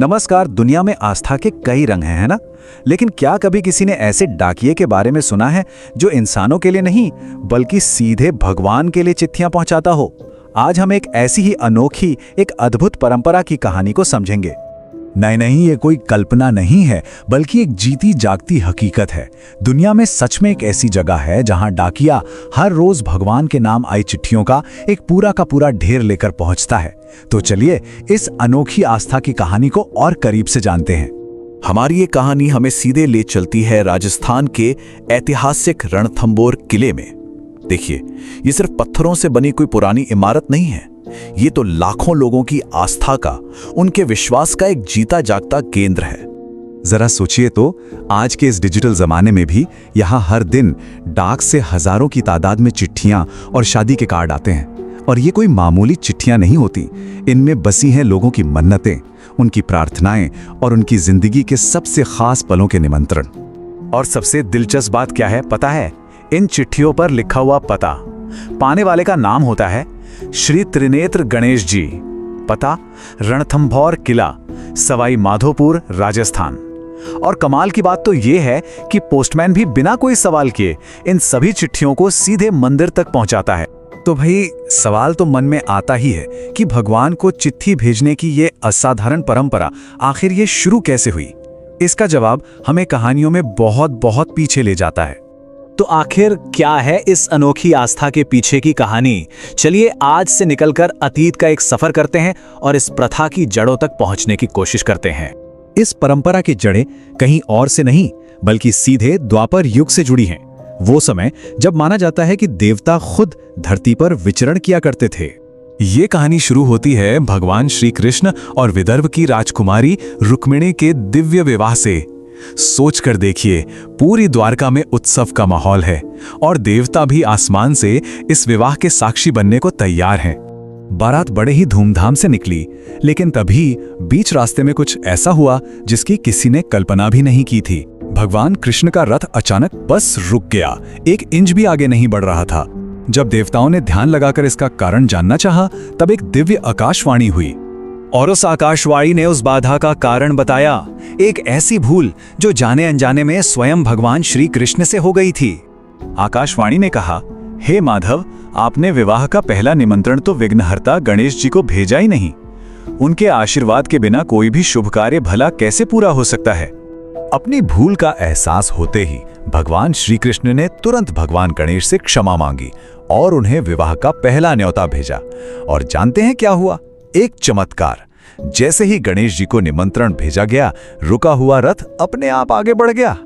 नमस्कार। दुनिया में आस्था के कई रंग हैं, है ना? लेकिन क्या कभी किसी ने ऐसे डाकिये के बारे में सुना है जो इंसानों के लिए नहीं बल्कि सीधे भगवान के लिए चिट्ठियां पहुंचाता हो? आज हम एक ऐसी ही अनोखी, एक अद्भुत परंपरा की कहानी को समझेंगे। नहीं, ये कोई कल्पना नहीं है बल्कि एक जीती जागती हकीकत है। दुनिया में सच में एक ऐसी जगह है जहां डाकिया हर रोज भगवान के नाम आई चिट्ठियों का एक पूरा का पूरा ढेर लेकर पहुंचता है। तो चलिए इस अनोखी आस्था की कहानी को और करीब से जानते हैं। हमारी ये कहानी हमें सीधे ले चलती है राजस्थान के ऐतिहासिक रणथंबोर किले में। देखिए, ये सिर्फ पत्थरों से बनी कोई पुरानी इमारत नहीं है, ये तो लाखों लोगों की आस्था का, उनके विश्वास का एक जीता जागता केंद्र है। जरा सोचिए तो, आज के इस डिजिटल जमाने में भी यहाँ हर दिन डाक से हजारों की तादाद में चिट्ठियां और शादी के कार्ड आते हैं। और ये कोई मामूली चिट्ठियां नहीं होती, इनमें बसी हैं लोगों की मन्नतें, उनकी प्रार्थनाएं और उनकी जिंदगी के सबसे खास पलों के निमंत्रण। और सबसे दिलचस्प बात क्या है पता है? इन चिट्ठियों पर लिखा हुआ पता, पाने वाले का नाम होता है श्री त्रिनेत्र गणेश जी। पता रणथंभौर किला, सवाई माधोपुर, राजस्थान। और कमाल की बात तो यह है कि पोस्टमैन भी बिना कोई सवाल किए इन सभी चिट्ठियों को सीधे मंदिर तक पहुंचाता है। तो भाई, सवाल तो मन में आता ही है कि भगवान को चिट्ठी भेजने की ये असाधारण परंपरा आखिर ये शुरू कैसे हुई? इसका जवाब हमें कहानियों में बहुत बहुत पीछे ले जाता है। तो आखिर क्या है इस अनोखी आस्था के पीछे की कहानी? चलिए आज से निकलकर अतीत का एक सफर करते हैं और इस प्रथा की जड़ों तक पहुंचने की कोशिश करते हैं। इस परंपरा की जड़ें कहीं और से नहीं बल्कि सीधे द्वापर युग से जुड़ी हैं। वो समय जब माना जाता है कि देवता खुद धरती पर विचरण किया करते थे। ये कहानी शुरू होती है भगवान श्री कृष्ण और विदर्भ की राजकुमारी रुक्मिणी के दिव्य विवाह से। सोच कर देखिए, पूरी द्वारका में उत्सव का माहौल है और देवता भी आसमान से इस विवाह के साक्षी बनने को तैयार हैं। बारात बड़े ही धूमधाम से निकली, लेकिन तभी बीच रास्ते में कुछ ऐसा हुआ जिसकी किसी ने कल्पना भी नहीं की थी। भगवान कृष्ण का रथ अचानक बस रुक गया, 1 इंच भी आगे नहीं बढ़ रहा था। जब देवताओं ने ध्यान लगाकर इसका कारण जानना चाहा, तब एक दिव्य आकाशवाणी हुई और उस आकाशवाणी ने उस बाधा का कारण बताया, एक ऐसी भूल जो जाने अनजाने में स्वयं भगवान श्री कृष्ण से हो गई थी। आकाशवाणी ने कहा, हे माधव, आपने विवाह का पहला निमंत्रण तो विघ्नहर्ता गणेश जी को भेजा ही नहीं। उनके आशीर्वाद के बिना कोई भी शुभ कार्य भला कैसे पूरा हो सकता है? अपनी भूल का एहसास होते ही भगवान श्री कृष्ण ने तुरंत भगवान गणेश से क्षमा मांगी और उन्हें विवाह का पहला न्योता भेजा। और जानते हैं क्या हुआ? एक चमत्कार। जैसे ही गणेश जी को निमंत्रण भेजा गया, रुका हुआ रथ अपने आप आगे बढ़ गया।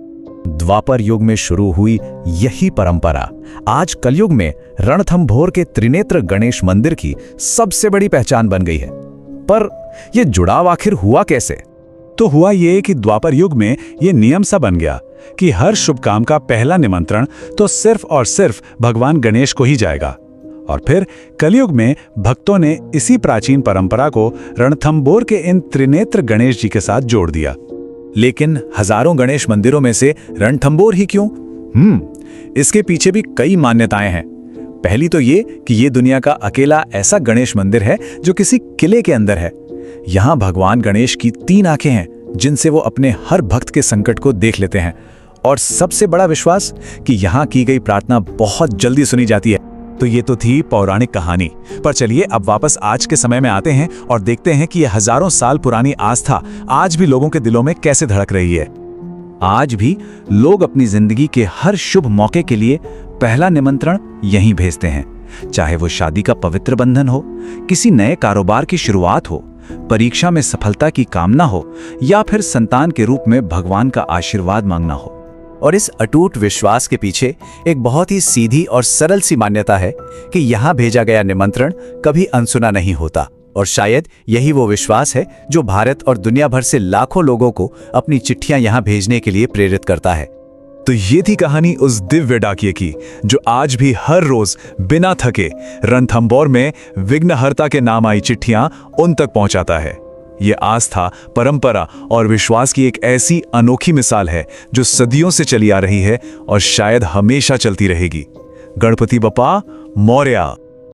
द्वापर युग में शुरू हुई यही परंपरा आज कलयुग में रणथंभौर के त्रिनेत्र गणेश मंदिर की सबसे बड़ी पहचान बन गई है। पर यह जुड़ाव आखिर हुआ कैसे? तो हुआ ये कि द्वापर युग में यह नियम सा बन गया कि हर शुभ काम का पहला निमंत्रण तो सिर्फ और सिर्फ भगवान गणेश को ही जाएगा। और फिर कलयुग में भक्तों ने इसी प्राचीन परंपरा को रणथंभौर के इन त्रिनेत्र गणेश जी के साथ जोड़ दिया। लेकिन हजारों गणेश मंदिरों में से रणथंभौर ही क्यों? इसके पीछे भी कई मान्यताएं हैं। पहली तो ये कि ये दुनिया का अकेला ऐसा गणेश मंदिर है जो किसी किले के अंदर है। यहाँ भगवान गणेश की 3 आंखें हैं जिनसे वो अपने हर भक्त के संकट को देख लेते हैं। और सबसे बड़ा विश्वास कि यहाँ की गई प्रार्थना बहुत जल्दी सुनी जाती है। तो ये तो थी पौराणिक कहानी। पर चलिए अब वापस आज के समय में आते हैं और देखते हैं कि यह हजारों साल पुरानी आस्था आज भी लोगों के दिलों में कैसे धड़क रही है। आज भी लोग अपनी जिंदगी के हर शुभ मौके के लिए पहला निमंत्रण यहीं भेजते हैं। चाहे वो शादी का पवित्र बंधन हो, किसी नए कारोबार की शुरुआत हो, परीक्षा में सफलता की कामना हो या फिर संतान के रूप में भगवान का आशीर्वाद मांगना हो। और इस अटूट विश्वास के पीछे एक बहुत ही सीधी और सरल सी मान्यता है कि यहाँ भेजा गया निमंत्रण कभी अनसुना नहीं होता। और शायद यही वो विश्वास है जो भारत और दुनिया भर से लाखों लोगों को अपनी चिट्ठियां यहाँ भेजने के लिए प्रेरित करता है। तो ये थी कहानी उस दिव्य डाकिये की जो आज भी हर रोज बिना थके रणथंभौर में विघ्नहर्ता के नाम आई चिट्ठियां उन तक पहुंचाता है। ये आस्था, परंपरा और विश्वास की एक ऐसी अनोखी मिसाल है जो सदियों से चली आ रही है और शायद हमेशा चलती रहेगी। गणपति बप्पा मौर्य।